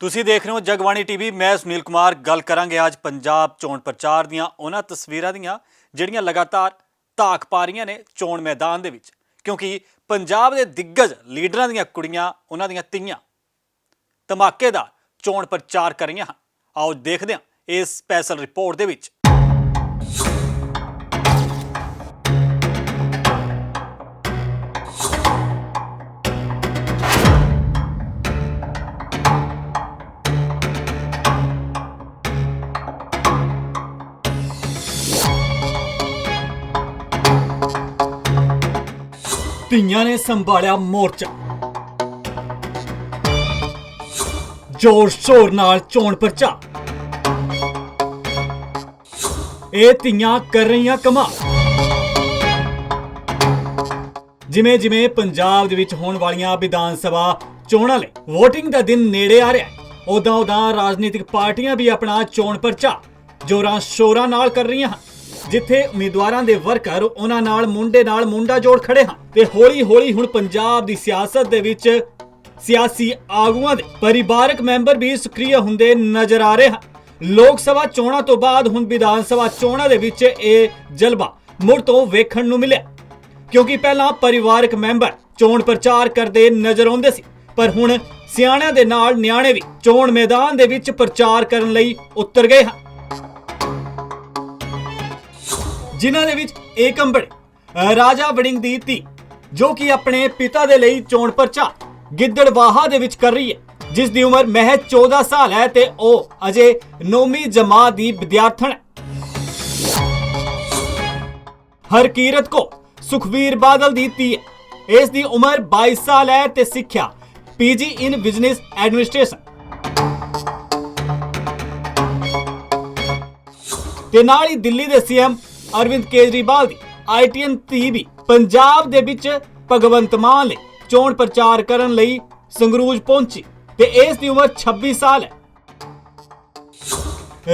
ਤੁਸੀਂ ਦੇਖ ਰਹੇ ਹੋ ਜਗਬਾਣੀ ਟੀਵੀ। ਮੈਂ ਸੁਨੀਲ ਕੁਮਾਰ ਗੱਲ ਕਰਾਂਗੇ ਅੱਜ ਪੰਜਾਬ ਚੋਣ ਪ੍ਰਚਾਰ ਦੀਆਂ ਉਹਨਾਂ ਤਸਵੀਰਾਂ ਦੀਆਂ ਜਿਹੜੀਆਂ ਲਗਾਤਾਰ ਧਾਕ ਪਾ ਰਹੀਆਂ ਨੇ ਚੋਣ ਮੈਦਾਨ ਦੇ ਵਿੱਚ, ਕਿਉਂਕਿ ਪੰਜਾਬ ਦੇ ਦਿੱਗਜ ਲੀਡਰਾਂ ਦੀਆਂ ਕੁੜੀਆਂ, ਉਹਨਾਂ ਦੀਆਂ ਧੀਆਂ ਧਮਾਕੇਦਾਰ ਚੋਣ ਪ੍ਰਚਾਰ ਕਰ ਰਹੀਆਂ ਹਨ। ਆਓ ਦੇਖਦੇ ਹਾਂ ਇਸ ਸਪੈਸ਼ਲ ਰਿਪੋਰਟ ਦੇ ਵਿੱਚ। ਧੀਆਂ ਨੇ ਸੰਭਾਲਿਆ ਮੋਰਚਾ, ਜ਼ੋਰ ਸ਼ੋਰ ਨਾਲ ਚੋਣ ਪ੍ਰਚਾਰ। ਇਹ ਧੀਆਂ ਕਰ ਰਹੀਆਂ ਕਮਾਲ। ਜਿਵੇਂ ਪੰਜਾਬ ਦੇ ਵਿੱਚ ਹੋਣ ਵਾਲੀਆਂ ਵਿਧਾਨ ਸਭਾ ਚੋਣਾਂ ਲਈ ਵੋਟਿੰਗ ਦਾ ਦਿਨ ਨੇੜੇ ਆ ਰਿਹਾ ਹੈ, ਉਦਾਂ ਰਾਜਨੀਤਿਕ ਪਾਰਟੀਆਂ ਵੀ ਆਪਣਾ ਚੋਣ ਪ੍ਰਚਾਰ ਜ਼ੋਰਾਂ ਸ਼ੋਰਾਂ ਨਾਲ ਕਰ ਰਹੀਆਂ ਹਨ। ਜਿੱਥੇ ਉਮੀਦਵਾਰਾਂ ਦੇ ਵਰਕਰ ਉਹਨਾਂ ਨਾਲ ਮੁੰਡਾ ਜੋੜ ਖੜੇ ਹਨ ਤੇ ਹੌਲੀ ਹੁਣ ਪੰਜਾਬ ਦੀ ਸਿਆਸਤ ਦੇ ਵਿੱਚ ਸਿਆਸੀ ਆਗੂਆਂ ਦੇ ਪਰਿਵਾਰਕ ਮੈਂਬਰ ਵੀ ਸਕਰੀय ਹੁੰਦੇ ਨਜ਼ਰ ਆ ਰਹੇ ਹਨ। ਲੋਕ ਸਭਾ ਚੋਣਾਂ ਤੋਂ ਬਾਅਦ ਹੁਣ ਵਿਧਾਨ ਸਭਾ ਚੋਣਾਂ ਦੇ ਵਿੱਚ ਇਹ ਜਲਵਾ ਮੁੜ ਤੋਂ ਵੇਖਣ ਨੂੰ ਮਿਲਿਆ, ਕਿਉਂਕਿ ਪਹਿਲਾਂ ਪਰਿਵਾਰਕ ਮੈਂਬਰ ਚੋਣ ਪ੍ਰਚਾਰ ਕਰਦੇ ਨਜ਼ਰ ਆਉਂਦੇ ਸੀ, ਪਰ ਹੁਣ ਸਿਆਣਿਆਂ ਦੇ ਨਾਲ ਨਿਆਣੇ ਵੀ ਚੋਣ ਮੈਦਾਨ ਦੇ ਵਿੱਚ ਪ੍ਰਚਾਰ ਕਰਨ ਲਈ ਉਤਰ ਗਏ ਹਨ। ਜਿਨ੍ਹਾਂ ਦੇ ਵਿੱਚ ਏਕਮ ਬੜਿੰਗ ਰਾਜਾ ਵੜਿੰਗ ਦੀ ਧੀ, ਜੋ ਕਿ ਆਪਣੇ ਪਿਤਾ ਦੇ ਲਈ ਚੋਣ ਪ੍ਰਚਾਰ ਗਿੱਦੜਬਾਹਾ ਦੇ ਵਿੱਚ ਕਰ ਰਹੀ ਹੈ, ਜਿਸ ਦੀ ਉਮਰ ਮਹਿਜ਼ 14 ਸਾਲ ਹੈ ਤੇ ਉਹ ਅਜੇ 9ਵੀਂ ਜਮਾਤ ਦੀ ਵਿਦਿਆਰਥਣ ਹੈ। ਹਰਕੀਰਤ ਕੌਰ ਸੁਖਵੀਰ ਬਾਦਲ ਦੀ ਧੀ ਹੈ, ਇਸ ਦੀ ਉਮਰ 22 ਸਾਲ ਹੈ ਤੇ ਸਿੱਖਿਆ ਪੀਜੀ ਇਨ ਬਿਜ਼ਨਸ ਐਡਮਿਨਿਸਟ੍ਰੇਸ਼ਨ। ਤੇ ਨਾਲ ਹੀ ਦਿੱਲੀ ਦੇ ਸੀਐਮ ਅਰਵਿੰਦ ਕੇਜਰੀਵਾਲ ਦੀ ਆਈਟੀਐਨ ਧੀ ਵੀ ਪੰਜਾਬ ਦੇ ਵਿੱਚ ਭਗਵੰਤ ਮਾਨ ਲਈ ਚੋਣ ਪ੍ਰਚਾਰ ਕਰਨ ਲਈ ਸੰਗਰੂਰ ਪਹੁੰਚੀ ਤੇ ਇਸ ਦੀ ਉਮਰ 26 ਸਾਲ ਹੈ।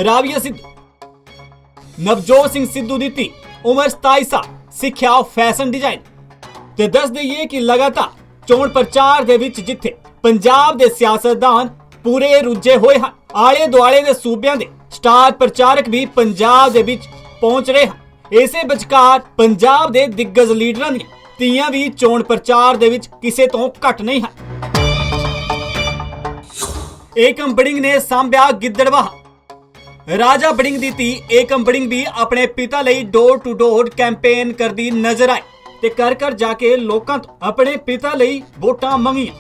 ਰਾਵੀਆ ਸਿੱਧੂ ਨਵਜੋਤ ਸਿੰਘ ਸਿੱਧੂ ਦੀ ਧੀ, ਉਮਰ 27 ਸਾਲ, ਸਿੱਖਿਆ ਫੈਸ਼ਨ ਡਿਜ਼ਾਈਨ। ਤੇ ਦੱਸ ਦਈਏ ਕਿ ਲਗਾਤਾਰ ਚੋਣ ਪ੍ਰਚਾਰ ਦੇ ਵਿੱਚ ਜਿੱਥੇ ਪੰਜਾਬ ਦੇ ਸਿਆਸਤਦਾਨ ਪੂਰੇ ਰੁੱਝੇ ਹੋਏ ਹਨ, ਆਲੇ ਦੁਆਲੇ ਦੇ ਸੂਬਿਆਂ ਦੇ ਸਟਾਰ ਪ੍ਰਚਾਰਕ ਵੀ ਪੰਜਾਬ ਦੇ ਵਿੱਚ ਪਹੁੰਚ ਰਹੇ ਹਨ। ਇਸੇ ਵਿਚਕਾਰ ਪੰਜਾਬ ਦੇ ਦਿੱਗਜ ਲੀਡਰਾਂ ਦੀਆਂ ਧੀਆਂ ਵੀ ਚੋਣ ਪ੍ਰਚਾਰ ਦੇ ਵਿੱਚ ਕਿਸੇ ਤੋਂ ਘੱਟ ਨਹੀਂ ਹਨ। ਏਕਮ ਬੜਿੰਗ ਨੇ ਸਾਂਭਿਆ ਗਿੱਦੜਬਾਹਾ। ਰਾਜਾ ਵੜਿੰਗ ਦੀ ਧੀ ਏਕਮ ਬੜਿੰਗ ਵੀ ਆਪਣੇ ਪਿਤਾ ਲਈ ਡੋਰ ਟੂ ਡੋਰ ਕੈਂਪੇਨ ਕਰਦੀ ਨਜ਼ਰ ਆਈ ਤੇ ਘਰ ਜਾ ਕੇ ਲੋਕਾਂ ਤੋਂ ਆਪਣੇ ਪਿਤਾ ਲਈ ਵੋਟਾਂ ਮੰਗੀਆਂ।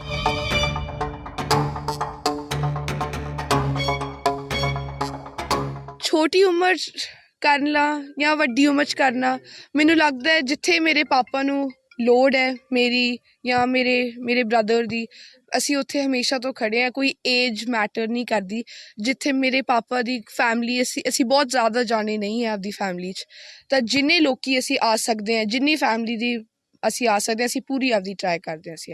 ਛੋਟੀ ਉਮਰ ਕਰਨਾ ਜਾਂ ਵੱਡੀ ਉਮਰ 'ਚ ਕਰਨਾ, ਮੈਨੂੰ ਲੱਗਦਾ ਹੈ ਜਿੱਥੇ ਮੇਰੇ ਪਾਪਾ ਨੂੰ ਲੋੜ ਹੈ ਮੇਰੀ ਜਾਂ ਮੇਰੇ ਬ੍ਰਦਰ ਦੀ, ਅਸੀਂ ਉੱਥੇ ਹਮੇਸ਼ਾ ਤੋਂ ਖੜੇ ਹਾਂ। ਕੋਈ ਏਜ ਮੈਟਰ ਨਹੀਂ ਕਰਦੀ। ਜਿੱਥੇ ਮੇਰੇ ਪਾਪਾ ਦੀ ਫੈਮਿਲੀ, ਅਸੀਂ ਬਹੁਤ ਜ਼ਿਆਦਾ ਜਾਣੇ ਨਹੀਂ ਹੈ ਆਪਦੀ ਫੈਮਿਲੀ 'ਚ, ਤਾਂ ਜਿੰਨੇ ਲੋਕੀ ਅਸੀਂ ਆ ਸਕਦੇ ਹਾਂ, ਜਿੰਨੀ ਫੈਮਿਲੀ ਦੀ ਅਸੀਂ ਆ ਸਕਦੇ ਹਾਂ, ਅਸੀਂ ਪੂਰੀ ਆਪਦੀ ਟਰਾਈ ਕਰਦੇ ਹਾਂ। ਅਸੀਂ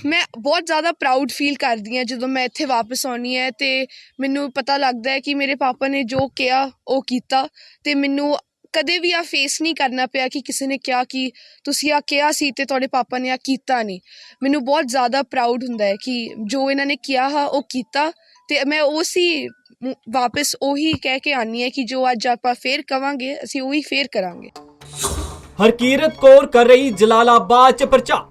ਮੈਂ ਬਹੁਤ ਜ਼ਿਆਦਾ ਪ੍ਰਾਊਡ ਫੀਲ ਕਰਦੀ ਹਾਂ ਜਦੋਂ ਮੈਂ ਇੱਥੇ ਵਾਪਸ ਆਉਂਦੀ ਹਾਂ ਅਤੇ ਮੈਨੂੰ ਪਤਾ ਲੱਗਦਾ ਹੈ ਕਿ ਮੇਰੇ ਪਾਪਾ ਨੇ ਜੋ ਕਿਹਾ ਉਹ ਕੀਤਾ, ਅਤੇ ਮੈਨੂੰ ਕਦੇ ਵੀ ਆ ਫੇਸ ਨਹੀਂ ਕਰਨਾ ਪਿਆ ਕਿ ਕਿਸੇ ਨੇ ਕਿਹਾ ਕਿ ਤੁਸੀਂ ਆ ਕਿਹਾ ਸੀ ਅਤੇ ਤੁਹਾਡੇ ਪਾਪਾ ਨੇ ਆ ਕੀਤਾ ਨਹੀਂ। ਮੈਨੂੰ ਬਹੁਤ ਜ਼ਿਆਦਾ ਪ੍ਰਾਊਡ ਹੁੰਦਾ ਹੈ ਕਿ ਜੋ ਇਹਨਾਂ ਨੇ ਕਿਹਾ ਹਾ ਉਹ ਕੀਤਾ, ਅਤੇ ਮੈਂ ਵਾਪਸ ਉਹੀ ਕਹਿ ਕੇ ਆਉਂਦੀ ਹਾਂ ਕਿ ਜੋ ਅੱਜ ਆਪਾਂ ਫੇਰ ਕਵਾਂਗੇ ਅਸੀਂ ਉਹੀ ਫੇਰ ਕਰਾਂਗੇ। ਹਰਕੀਰਤ ਕੌਰ ਕਰ ਰਹੀ ਜਲਾਲਾਬਾਦ 'ਚ ਪ੍ਰਚਾਰ।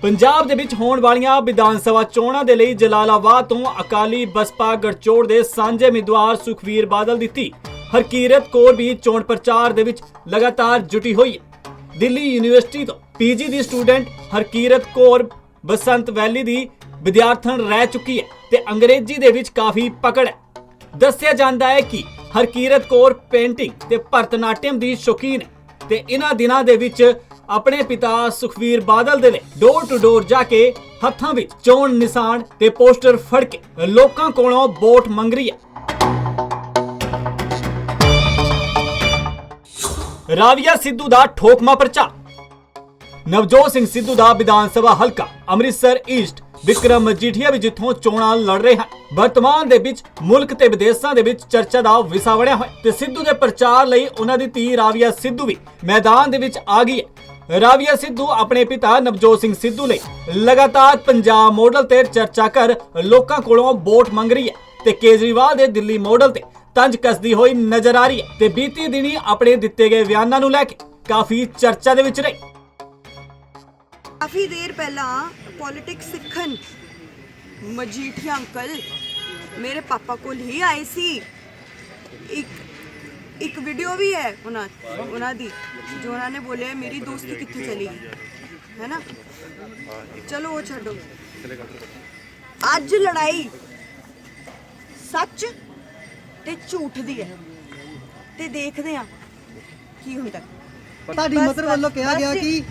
ਪੰਜਾਬ ਦੇ ਵਿੱਚ ਹੋਣ ਵਾਲੀਆਂ ਵਿਧਾਨ ਸਭਾ ਚੋਣਾਂ ਦੇ ਲਈ ਜਲਾਲਾਬਾਦ ਤੋਂ ਅਕਾਲੀ ਬਸਪਾ ਗਠਜੋੜ ਦੇ ਸਾਂਝੇ ਉਮੀਦਵਾਰ ਸੁਖਵੀਰ ਬਾਦਲ ਦੀ ਧੀ ਹਰਕੀਰਤ ਕੌਰ ਵੀ ਚੋਣ ਪ੍ਰਚਾਰ ਦੇ ਵਿੱਚ ਲਗਾਤਾਰ ਜੁਟੀ ਹੋਈ ਹੈ। ਦਿੱਲੀ ਯੂਨੀਵਰਸਿਟੀ ਤੋਂ ਪੀਜੀ ਦੀ ਸਟੂਡੈਂਟ ਹਰਕੀਰਤ ਕੌਰ ਬਸੰਤ ਵੈਲੀ ਦੀ ਵਿਦਿਆਰਥਣ ਰਹਿ ਚੁੱਕੀ ਹੈ ਤੇ ਅੰਗਰੇਜ਼ੀ ਦੇ ਵਿੱਚ ਕਾਫੀ ਪਕੜ ਹੈ। ਦੱਸਿਆ ਜਾਂਦਾ ਹੈ ਕਿ ਹਰਕੀਰਤ ਕੌਰ ਪੇਂਟਿੰਗ ਤੇ ਭਰਤਨਾਟਿਅਮ ਦੀ ਸ਼ੌਕੀਨ ਹੈ ਤੇ ਇਹਨਾਂ ਦਿਨਾਂ ਦੇ ਵਿੱਚ ਆਪਣੇ ਪਿਤਾ ਸੁਖਵੀਰ ਬਾਦਲ ਦੇ ਲਈ ਡੋਰ ਟੂ ਡੋਰ ਜਾ ਕੇ ਹੱਥਾਂ ਵਿੱਚ ਚੋਣ ਨਿਸ਼ਾਨ ਤੇ ਪੋਸਟਰ ਫੜ ਕੇ ਲੋਕਾਂ ਕੋਲੋਂ ਵੋਟ ਮੰਗ ਰਹੀ ਹੈ। ਰਾਵੀਆ ਸਿੱਧੂ ਦਾ ਠੋਕਮਾ ਪ੍ਰਚਾਰ। ਨਵਜੋਤ ਸਿੰਘ ਸਿੱਧੂ ਦਾ ਵਿਧਾਨ ਸਭਾ ਹਲਕਾ ਅੰਮ੍ਰਿਤਸਰ ਈਸਟ ਵਿਕਰਮ ਮਜੀਠੀਆ ਵੀ ਜਿੱਥੋਂ ਚੋਣਾਂ ਲੜ ਰਹੇ ਹਨ। ਵਰਤਮਾਨ ਦੇ ਵਿੱਚ ਮੁਲਕ ਤੇ ਵਿਦੇਸ਼ਾਂ ਦੇ ਵਿੱਚ ਚਰਚਾ ਦਾ ਵਿਸ਼ਾ ਬਣਿਆ ਹੋਇਆ ਤੇ ਸਿੱਧੂ ਦੇ ਪ੍ਰਚਾਰ ਲਈ ਉਹਨਾਂ ਦੀ ਧੀ ਰਾਵੀਆ ਸਿੱਧੂ ਵੀ ਮੈਦਾਨ ਦੇ ਵਿੱਚ ਆ ਗਈ ਹੈ। ਰਾਵੀਆ ਸਿੱਧੂ ਆਪਣੇ ਪਿਤਾ ਨਵਜੋਤ ਸਿੰਘ ਸਿੱਧੂ ਲਈ ਲਗਾਤਾਰ ਪੰਜਾਬ ਮਾਡਲ ਤੇ ਚਰਚਾ ਕਰ ਲੋਕਾਂ ਕੋਲੋਂ ਵੋਟ ਮੰਗ ਰਹੀ ਹੈ ਤੇ ਕੇਜਰੀਵਾਲ ਦੇ ਦਿੱਲੀ ਮਾਡਲ ਤੇ ਤੰਜ ਕੱਸਦੀ ਹੋਈ ਨਜ਼ਰ ਆ ਰਹੀ ਹੈ ਤੇ ਬੀਤੀ ਦਿਨੀ ਆਪਣੇ ਦਿੱਤੇ ਗਏ ਬਿਆਨਾਂ ਨੂੰ ਲੈ ਕੇ ਕਾਫੀ ਚਰਚਾ ਦੇ ਵਿੱਚ ਰਹੀ। ਕਾਫੀ ਦੇਰ ਪਹਿਲਾਂ ਪੋਲਿਟਿਕਸ ਸਿੱਖਣ ਮਜੀਠੀਆ ਅੰਕਲ ਮੇਰੇ ਪਾਪਾ ਕੋਲ ਹੀ ਆਏ ਸੀ। ਇੱਕ ਵੀਡੀਓ ਵੀ ਹੈ ਉਹਨਾਂ ਦੀ ਜੋ ਉਹਨਾਂ ਨੇ ਬੋਲਿਆ ਮੇਰੀ ਦੋਸਤੀ ਕਿੱਥੇ ਚਲੀ ਗਈ, ਹੈ ਨਾ। ਚਲੋ ਉਹ ਛੱਡੋ। ਅੱਜ ਲੜਾਈ ਸੱਚ ਤੇ ਝੂਠ ਦੀ ਹੈ ਤੇ ਦੇਖਦੇ ਆ ਕੀ ਹੁੰਦਾ। ਤੁਹਾਡੀ ਮਦਰ ਵੱਲੋਂ ਕਿਹਾ ਗਿਆ ਕਿ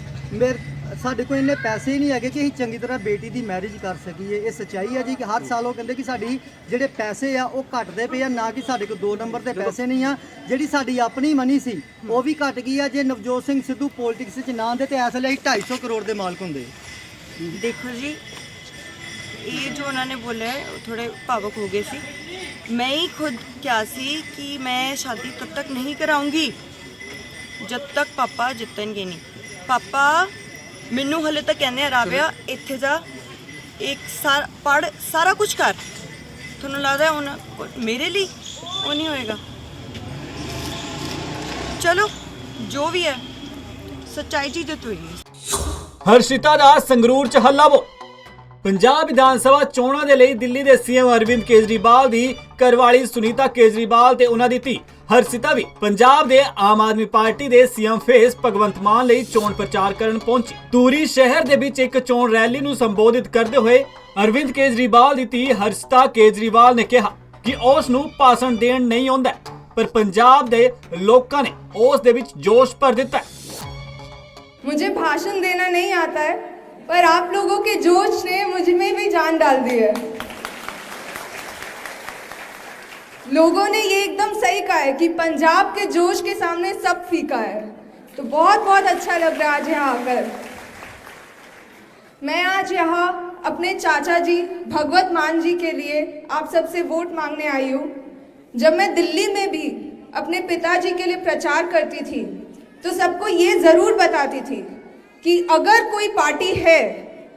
ਸਾਡੇ ਕੋਲ ਇੰਨੇ ਪੈਸੇ ਹੀ ਨਹੀਂ ਹੈਗੇ ਕਿ ਅਸੀਂ ਚੰਗੀ ਤਰ੍ਹਾਂ ਬੇਟੀ ਦੀ ਮੈਰਿਜ ਕਰ ਸਕੀਏ। ਇਹ ਸੱਚਾਈ ਹੈ ਜੀ ਕਿ ਹਰ ਸਾਲ ਉਹ ਕਹਿੰਦੇ ਕਿ ਸਾਡੀ ਜਿਹੜੇ ਪੈਸੇ ਆ ਉਹ ਘਟਦੇ ਪਏ ਆ, ਨਾ ਕਿ ਸਾਡੇ ਕੋਲ 2 ਨੰਬਰ ਦੇ ਪੈਸੇ ਨਹੀਂ ਆ। ਜਿਹੜੀ ਸਾਡੀ ਆਪਣੀ ਮਨੀ ਸੀ ਉਹ ਵੀ ਘਟ ਗਈ ਆ। ਜੇ ਨਵਜੋਤ ਸਿੰਘ ਸਿੱਧੂ ਪੋਲਿਟਿਕਸ 'ਚ ਨਾ ਆਉਂਦੇ ਤੇ ਇਸ ਲਈ 250 ਕਰੋੜ ਦੇ ਮਾਲਕ ਹੁੰਦੇ। ਦੇਖੋ ਜੀ, ਇਹ ਜੋ ਉਹਨਾਂ ਨੇ ਬੋਲਿਆ ਥੋੜੇ ਭਾਵੁਕ ਹੋ ਗਏ ਸੀ। मैं ही खुद क्या सी कि मैं शादी तब तक नहीं कराऊंगी जब तक पापा जितनगे नहीं। पापा मैनू हले तक कहने राविया इत्थे जा एक पढ़ सारा कुछ कर, थोनू लगता है हुण मेरे लिए वो नहीं होएगा। चलो जो भी है सच्चाई चीज हुई। ਹਰਸ਼ਿਤਾ ਦਾ ਸੰਗਰੂਰ ਚ ਹੱਲਾਵੋ। ਪੰਜਾਬ ਵਿਧਾਨ ਸਭਾ ਚੋਣਾਂ ਦੇ ਲਈ ਦਿੱਲੀ ਦੇ ਸੀਐਮ ਅਰਵਿੰਦ ਕੇਜਰੀਵਾਲ ਦੀ ਘਰਵਾਲੀ ਸੁਨੀਤਾ ਕੇਜਰੀਵਾਲ ਤੇ ਉਹਨਾਂ ਦੀ ਧੀ ਹਰਸ਼ਿਤਾ ਵੀ ਪੰਜਾਬ ਦੇ ਆਮ ਆਦਮੀ ਪਾਰਟੀ ਦੇ ਸੀਐਮ ਫੇਸ ਭਗਵੰਤ ਮਾਨ ਲਈ ਚੋਣ ਪ੍ਰਚਾਰ ਕਰਨ ਪਹੁੰਚੀ। ਧੂਰੀ ਸ਼ਹਿਰ ਦੇ ਵਿੱਚ ਇੱਕ ਚੋਣ ਰੈਲੀ ਨੂੰ ਸੰਬੋਧਿਤ ਕਰਦੇ ਹੋਏ ਅਰਵਿੰਦ ਕੇਜਰੀਵਾਲ ਦੀ ਧੀ ਹਰਸ਼ਿਤਾ ਕੇਜਰੀਵਾਲ ਨੇ ਕਿਹਾ ਕਿ ਉਸ ਨੂੰ ਭਾਸ਼ਣ ਦੇਣ ਨਹੀਂ ਆਉਂਦਾ, ਪਰ ਪੰਜਾਬ ਦੇ ਲੋਕਾਂ ਨੇ ਉਸ ਦੇ ਵਿੱਚ ਜੋਸ਼ ਭਰ ਦਿੱਤਾ ਹੈ। मुझे भाषण देना नहीं आता है, पर आप लोगों के जोश ने मुझ में भी जान डाल दी है। लोगों ने ये एकदम सही कहा है कि पंजाब के जोश के सामने सब फीका है। तो बहुत बहुत अच्छा लग रहा है आज यहाँ आकर। मैं आज यहाँ अपने चाचा जी भगवत मान जी के लिए आप सबसे वोट मांगने आई हूँ। जब मैं दिल्ली में भी अपने पिताजी के लिए प्रचार करती थी तो सबको ये ज़रूर बताती थी कि अगर कोई पार्टी है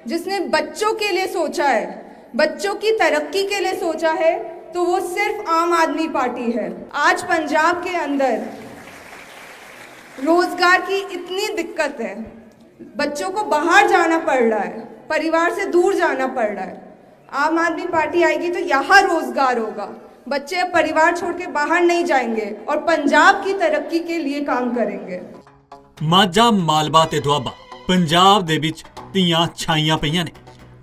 जिसने बच्चों के लिए सोचा है, बच्चों की तरक्की के लिए सोचा है, तो वो सिर्फ आम आदमी पार्टी है। आज पंजाब के अंदर रोज़गार की इतनी दिक्कत है, बच्चों को बाहर जाना पड़ रहा है, परिवार से दूर जाना पड़ रहा है। आम आदमी पार्टी आएगी तो यहाँ रोज़गार होगा, बच्चे अब परिवार छोड़ के बाहर नहीं जाएंगे और पंजाब की तरक्की के लिए काम करेंगे। ਮਾਝਾ ਮਾਲਵਾ ਤੇ ਦੁਆਬਾ ਪੰਜਾਬ ਦੇ ਵਿੱਚ ਧੀਆਂ ਛਾਈਆਂ ਪਈਆਂ ਨੇ।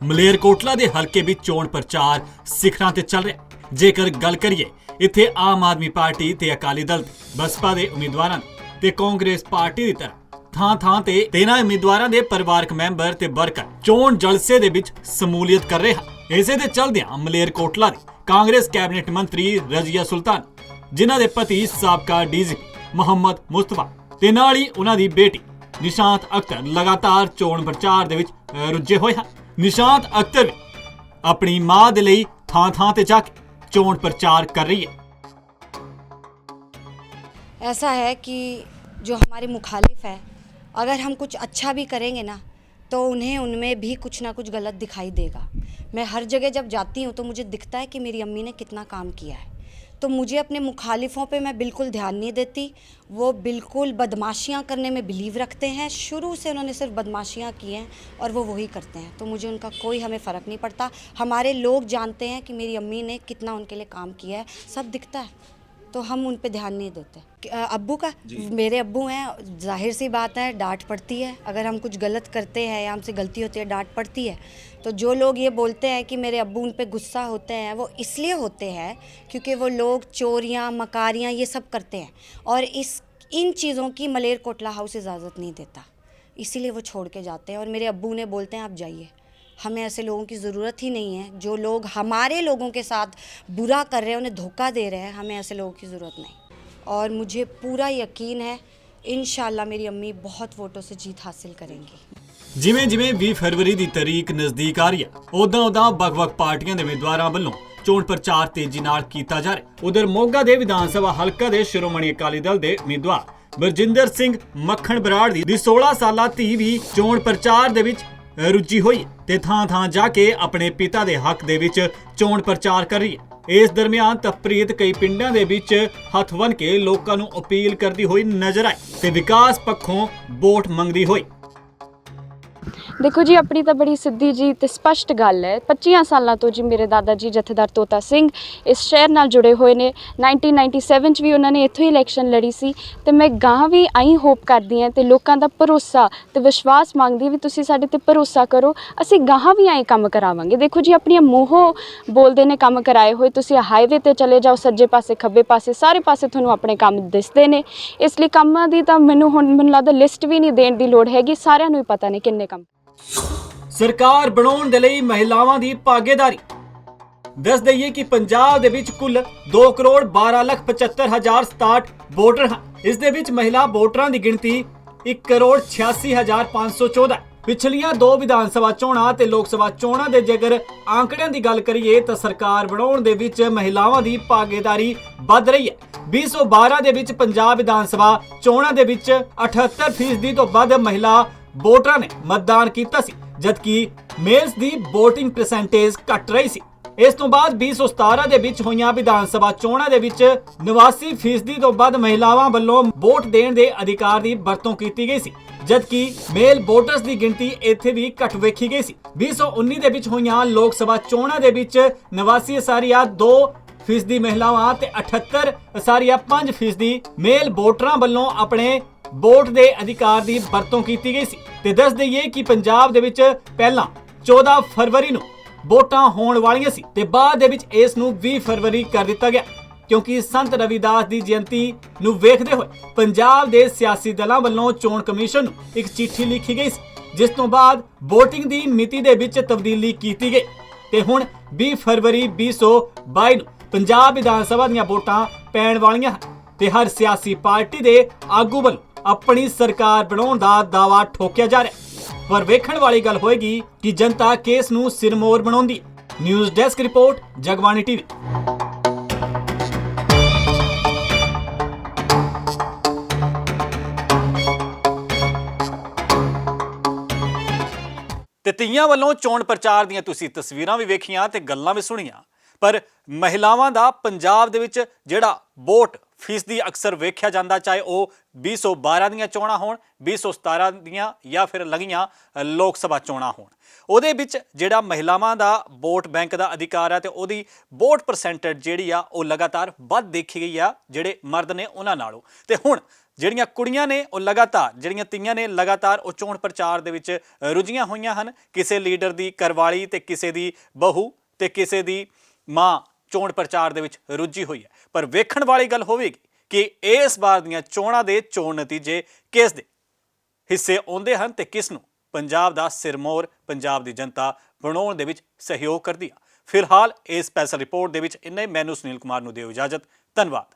ਮਲੇਰਕੋਟਲਾ ਦੇ ਹਲਕੇ ਵਿੱਚ ਚੋਣ ਪ੍ਰਚਾਰ ਸਿਖਰਾਂ ਤੇ ਚੱਲ ਰਿਹਾ। ਜੇਕਰ ਗੱਲ ਕਰੀਏ ਇੱਥੇ ਆਮ ਆਦਮੀ ਪਾਰਟੀ ਤੇ ਅਕਾਲੀ ਦਲ ਬਸਪਾ ਦੇ ਉਮੀਦਵਾਰਾਂ ਤੇ ਕਾਂਗਰਸ ਪਾਰਟੀ ਦੀ ਤਰ੍ਹਾਂ ਥਾਂ ਤੇ 13 ਉਮੀਦਵਾਰਾਂ ਦੇ ਪਰਿਵਾਰਕ ਮੈਂਬਰ ਤੇ ਵਰਕਰ ਚੋਣ ਜਲਸੇ ਦੇ ਵਿੱਚ ਸਮੂਲੀਅਤ ਕਰ ਰਹੇ ਹਨ। ਇਸੇ ਦੇ ਚੱਲਦਿਆਂ ਮਲੇਰਕੋਟਲਾ ਦੀ ਕਾਂਗਰਸ ਕੈਬਨਿਟ ਮੰਤਰੀ ਰਜ਼ੀਆ ਸੁਲਤਾਨ, ਜਿਨ੍ਹਾਂ ਦੇ ਪਤੀ ਸਾਬਕਾ ਡੀਜੀਪੀ ਮੁਹੰਮਦ ਮੁਸਤਫਾ ਤੇ ਨਾਲ ਹੀ ਉਹਨਾਂ ਦੀ ਬੇਟੀ ਨਿਸ਼ਾਂਤ ਅਖਤਰ ਲਗਾਤਾਰ ਚੋਣ ਪ੍ਰਚਾਰ ਦੇ ਵਿੱਚ ਰੁੱਝੇ ਹੋਏ ਹਨ। ਨਿਸ਼ਾਂਤ ਅਖਤਰ ਵੀ ਆਪਣੀ ਮਾਂ ਦੇ ਲਈ ਥਾਂ ਤੇ ਜਾ ਕੇ ਚੋਣ ਪ੍ਰਚਾਰ कर रही है। ऐसा है कि जो हमारे मुखालिफ है, अगर हम कुछ अच्छा भी करेंगे ना तो उन्हें उनमें भी कुछ ना कुछ गलत दिखाई देगा। मैं हर जगह जब जाती हूँ तो मुझे दिखता है कि मेरी अम्मी ने कितना काम किया है, तो मुझे अपने मुखालिफों पे मैं बिल्कुल ध्यान नहीं देती। वो बिल्कुल बदमाशियाँ करने में बिलीव रखते हैं, शुरू से उन्होंने सिर्फ बदमाशियाँ की हैं और वो वही करते हैं, तो मुझे उनका कोई हमें फ़र्क नहीं पड़ता। हमारे लोग जानते हैं कि मेरी अम्मी ने कितना उनके लिए काम किया है, सब दिखता है, तो हम उन पे ध्यान नहीं देते। अब्बू का, मेरे अब्बू हैं, जाहिर सी बात है डांट पड़ती है अगर हम कुछ गलत करते हैं या हमसे गलती होती है, डांट पड़ती है। तो जो लोग ये बोलते हैं कि मेरे अब्बू उन पे गुस्सा होते हैं, वो इसलिए होते हैं क्योंकि वो लोग चोरियाँ मकारियाँ ये सब करते हैं और इन चीज़ों की मलेरकोटला हाउस इजाज़त नहीं देता, इसीलिए वो छोड़ के जाते हैं। और मेरे अब्बू ने बोलते हैं आप जाइए, हमें ऐसे लोगों की ज़रूरत ही नहीं है। जो लोग हमारे लोगों के साथ बुरा कर रहे हैं, उन्हें धोखा दे रहे हैं, हमें ऐसे लोगों की ज़रूरत नहीं। और मुझे पूरा यकीन है इंशाल्लाह मेरी अम्मी बहुत वोटों से जीत हासिल करेंगी। ਜਿਵੇਂ 20 ਫਰਵਰੀ ਦੀ ਤਾਰੀਖ ਨਜ਼ਦੀਕ ਆ ਰਹੀ ਹੈ, ਉਦਾਂ ਵੱਖ-ਵੱਖ ਪਾਰਟੀਆਂ ਦੇ ਉਮੀਦਵਾਰਾਂ ਵੱਲੋਂ ਚੋਣ ਪ੍ਰਚਾਰ ਤੇਜ਼ੀ ਨਾਲ ਕੀਤਾ ਜਾ ਰਿਹਾ। ਉਧਰ ਮੋਗਾ ਦੇ ਵਿਧਾਨ ਸਭਾ ਹਲਕਾ ਦੇ ਸ਼੍ਰੋਮਣੀ ਅਕਾਲੀ ਦਲ ਦੇ ਉਮੀਦਵਾਰ ਬਰਜਿੰਦਰ ਸਿੰਘ ਮੱਖਣ ਬਰਾੜ ਦੀ 16 ਸਾਲਾ ਧੀ ਵੀ ਚੋਣ ਪ੍ਰਚਾਰ ਦੇ ਵਿੱਚ ਰੁੱਝੀ ਹੋਈ ਹੈ ਤੇ ਥਾਂ-ਥਾਂ ਜਾ ਕੇ ਆਪਣੇ ਪਿਤਾ ਦੇ ਹੱਕ ਦੇ ਵਿੱਚ ਚੋਣ ਪ੍ਰਚਾਰ ਕਰ ਰਹੀ ਹੈ। ਇਸ ਦਰਮਿਆਨ ਤਪਰੀਤ ਕਈ ਪਿੰਡਾਂ ਦੇ ਵਿੱਚ ਹੱਥ ਬੰਨ੍ਹ ਕੇ ਲੋਕਾਂ ਨੂੰ ਅਪੀਲ ਕਰਦੀ ਹੋਈ ਨਜ਼ਰ ਆਈ ਤੇ ਵਿਕਾਸ ਪੱਖੋਂ ਵੋਟ ਮੰਗਦੀ ਹੋਈ। देखो जी, अपनी तो बड़ी सीधी जी ते स्पष्ट गल है। 25 सालों तो जी मेरे दादा जी जथेदार तोता सिंह इस शहर नाल जुड़े हुए ने। 1997 च भी उन्होंने इत्थों ही इलैक्शन लड़ी सी ते मैं गांह भी आई होप करदी हां ते लोकां दा भरोसा ते विश्वास मंगदी भी तुसीं साडे ते भरोसा करो, असीं गांह भी आई काम करावांगे। देखो जी, अपनी मूंहों बोलदे ने काम कराए होए, तुसीं हाईवे ते चले जाओ, सज्जे पासे खब्बे पासे सारे पासे तुहानूं अपने काम दिसदे ने। इसलिए कामां दी तां मैनूं लगदा लिस्ट भी नहीं देण दी लोड़ हैगी, सारिआं नूं ही पता ने किन्ने काम। ਸਰਕਾਰ ਬਣਾਉਣ ਦੇ ਲਈ ਮਹਿਲਾਵਾਂ ਦੀ ਭਾਗੀਦਾਰੀ। ਦੱਸ ਦਈਏ ਕਿ ਪੰਜਾਬ ਦੇ ਵਿੱਚ ਕੁੱਲ 2,12,75,067 ਵੋਟਰ ਹਨ। ਇਸ ਦੇ ਵਿੱਚ ਮਹਿਲਾ ਵੋਟਰਾਂ ਦੀ ਗਿਣਤੀ 1,86,514 ਹੈ। ਪਿਛਲੀਆਂ 2 ਵਿਧਾਨ ਸਭਾ ਚੋਣਾਂ ਤੇ ਲੋਕ ਸਭਾ ਚੋਣਾਂ ਦੇ ਜੇਕਰ ਆંકੜਿਆਂ ਦੀ ਗੱਲ ਕਰੀਏ ਤਾਂ ਸਰਕਾਰ ਬਣਾਉਣ ਦੇ ਵਿੱਚ ਮਹਿਲਾਵਾਂ ਦੀ ਭਾਗੀਦਾਰੀ ਵੱਧ ਰਹੀ ਹੈ। 2012 ਦੇ ਵਿੱਚ ਪੰਜਾਬ ਵਿਧਾਨ ਸਭਾ ਚੋਣਾਂ ਦੇ ਵਿੱਚ 78% ਤੋਂ ਵੱਧ ਮਹਿਲਾ ਵੋਟਰਾਂ ਨੇ ਮਤਦਾਨ ਕੀਤਾ ਸੀ, ਜਦਕਿ ਮੇਲਸ ਦੀ VOTING ਪਰਸੈਂਟੇਜ ਘਟ ਰਹੀ ਸੀ। ਇਸ ਤੋਂ ਬਾਅਦ 2017 ਦੇ ਵਿੱਚ ਹੋਈਆਂ ਵਿਧਾਨ ਸਭਾ ਚੋਣਾਂ ਦੇ ਵਿੱਚ 89% ਤੋਂ ਵੱਧ ਮਹਿਲਾਵਾਂ ਵੱਲੋਂ ਵੋਟ ਦੇਣ ਦੇ ਅਧਿਕਾਰ ਦੀ ਵਰਤੋਂ ਕੀਤੀ ਗਈ ਸੀ, ਜਦਕਿ ਮੇਲ ਵੋਟਰਸ ਦੀ ਗਿਣਤੀ ਇੱਥੇ ਵੀ ਘਟ ਵੇਖੀ ਗਈ ਸੀ। 2019 ਦੇ ਵਿੱਚ ਹੋਈਆਂ ਲੋਕ ਸਭਾ ਚੋਣਾਂ ਦੇ ਵਿੱਚ 89.2% ਮਹਿਲਾਵਾਂ ਤੇ 78.5% ਮੇਲ ਵੋਟਰਾਂ ਵੱਲੋਂ ਆਪਣੇ ਵੋਟ ਦੇ ਅਧਿਕਾਰ ਦੀ ਵਰਤੋਂ ਕੀਤੀ ਗਈ ਸੀ। ਤੇ ਦੱਸ ਦਈਏ ਕਿ ਪੰਜਾਬ ਦੇ ਵਿੱਚ ਪਹਿਲਾਂ 14 ਫਰਵਰੀ ਨੂੰ ਵੋਟਾਂ ਹੋਣ ਵਾਲੀਆਂ ਸੀ ਤੇ ਬਾਅਦ ਦੇ ਵਿੱਚ ਇਸ ਨੂੰ 20 ਫਰਵਰੀ ਕਰ ਦਿੱਤਾ ਗਿਆ, ਕਿਉਂਕਿ ਸੰਤ ਰਵਿਦਾਸ ਦੀ ਜਯੰਤੀ ਨੂੰ ਵੇਖਦੇ ਹੋਏ ਪੰਜਾਬ ਦੇ ਸਿਆਸੀ ਦਲਾਂ ਵੱਲੋਂ ਚੋਣ ਕਮਿਸ਼ਨ ਨੂੰ ਇੱਕ ਚਿੱਠੀ ਲਿਖੀ ਗਈ ਸੀ, ਜਿਸ ਤੋਂ ਬਾਅਦ VOTING ਦੀ ਮਿਤੀ ਦੇ ਵਿੱਚ ਤਬਦੀਲੀ ਕੀਤੀ ਗਈ ਤੇ ਹੁਣ 20 ਫਰਵਰੀ 2022 ਨੂੰ ਪੰਜਾਬ ਵਿਧਾਨ ਸਭਾ ਦੀਆਂ ਵੋਟਾਂ ਪੈਣ ਵਾਲੀਆਂ ਹਨ ਤੇ ਹਰ ਸਿਆਸੀ ਪਾਰਟੀ ਦੇ ਆਗੂ ਵੱਲੋਂ ਆਪਣੀ ਸਰਕਾਰ ਬਣਾਉਣ ਦਾ ਦਾਅਵਾ ਠੋਕਿਆ ਜਾ ਰਿਹਾ ਹੈ। ਪਰ ਵੇਖਣ ਵਾਲੀ ਗੱਲ ਹੋਏਗੀ ਕਿ ਜਨਤਾ ਕੇਸ ਨੂੰ ਸਿਰਮੌਰ ਬਣਾਉਂਦੀ ਹੈ। News desk report, Jagbani TV. ਤੇ ਤੀਆਂ ਵੱਲੋਂ ਚੋਣ ਪ੍ਰਚਾਰ ਦੀਆਂ ਤੁਸੀਂ ਤਸਵੀਰਾਂ ਵੀ ਵੇਖੀਆਂ ਤੇ ਗੱਲਾਂ ਵੀ ਸੁਣੀਆਂ, ਪਰ ਮਹਿਲਾਵਾਂ ਦਾ ਪੰਜਾਬ ਦੇ ਵਿੱਚ ਜਿਹੜਾ ਵੋਟ ਫੀਸਦੀ ਅਕਸਰ ਵੇਖਿਆ ਜਾਂਦਾ, ਚਾਹੇ ਉਹ 2012 ਦੀਆਂ ਚੋਣਾਂ ਹੋਣ, 2017 ਦੀਆਂ ਜਾਂ ਫਿਰ ਲੰਘੀਆਂ ਲੋਕ ਸਭਾ ਚੋਣਾਂ ਹੋਣ, ਉਹਦੇ ਵਿੱਚ ਜਿਹੜਾ ਮਹਿਲਾਵਾਂ ਦਾ ਵੋਟ ਬੈਂਕ ਦਾ ਅਧਿਕਾਰ ਹੈ ਤੇ ਉਹਦੀ ਵੋਟ ਪਰਸੈਂਟੇਜ ਜਿਹੜੀ ਆ ਉਹ ਲਗਾਤਾਰ ਵੱਧ ਦੇਖੀ ਗਈ ਆ ਜਿਹੜੇ ਮਰਦ ਨੇ ਉਹਨਾਂ ਨਾਲੋਂ। ਤੇ ਹੁਣ ਜਿਹੜੀਆਂ ਕੁੜੀਆਂ ਨੇ ਉਹ ਲਗਾਤਾਰ, ਜਿਹੜੀਆਂ ਤੀਆਂ ਨੇ ਲਗਾਤਾਰ ਉਹ ਚੋਣ ਪ੍ਰਚਾਰ ਦੇ ਵਿੱਚ ਰੁੱਝੀਆਂ ਹੋਈਆਂ ਹਨ। ਕਿਸੇ ਲੀਡਰ ਦੀ ਕਰਵਾਲੀ ਤੇ ਕਿਸੇ ਦੀ ਬਹੂ ਤੇ ਕਿਸੇ ਦੀ ਮਾਂ ਚੋਣ ਪ੍ਰਚਾਰ ਦੇ ਵਿੱਚ ਰੁੱਝੀ ਹੋਈ ਹੈ। ਪਰ ਵੇਖਣ ਵਾਲੀ ਗੱਲ ਹੋਵੇਗੀ ਕਿ ਇਸ ਵਾਰ ਦੀਆਂ ਚੋਣਾਂ ਦੇ ਚੋਣ ਨਤੀਜੇ ਕਿਸ ਦੇ ਹਿੱਸੇ ਆਉਂਦੇ ਹਨ ਤੇ ਕਿਸ ਨੂੰ ਪੰਜਾਬ ਦਾ ਸਿਰਮੌਰ, ਪੰਜਾਬ ਦੀ ਜਨਤਾ ਬਣਾਉਣ ਦੇ ਵਿੱਚ ਸਹਿਯੋਗ ਕਰਦੀ ਹੈ। ਫਿਲਹਾਲ ਇਸ ਸਪੈਸ਼ਲ ਰਿਪੋਰਟ ਦੇ ਵਿੱਚ ਇੰਨੇ। ਮੈਨੂੰ ਸੁਨੀਲ ਕੁਮਾਰ ਨੂੰ ਦਿਓ ਇਜਾਜ਼ਤ। ਧੰਨਵਾਦ।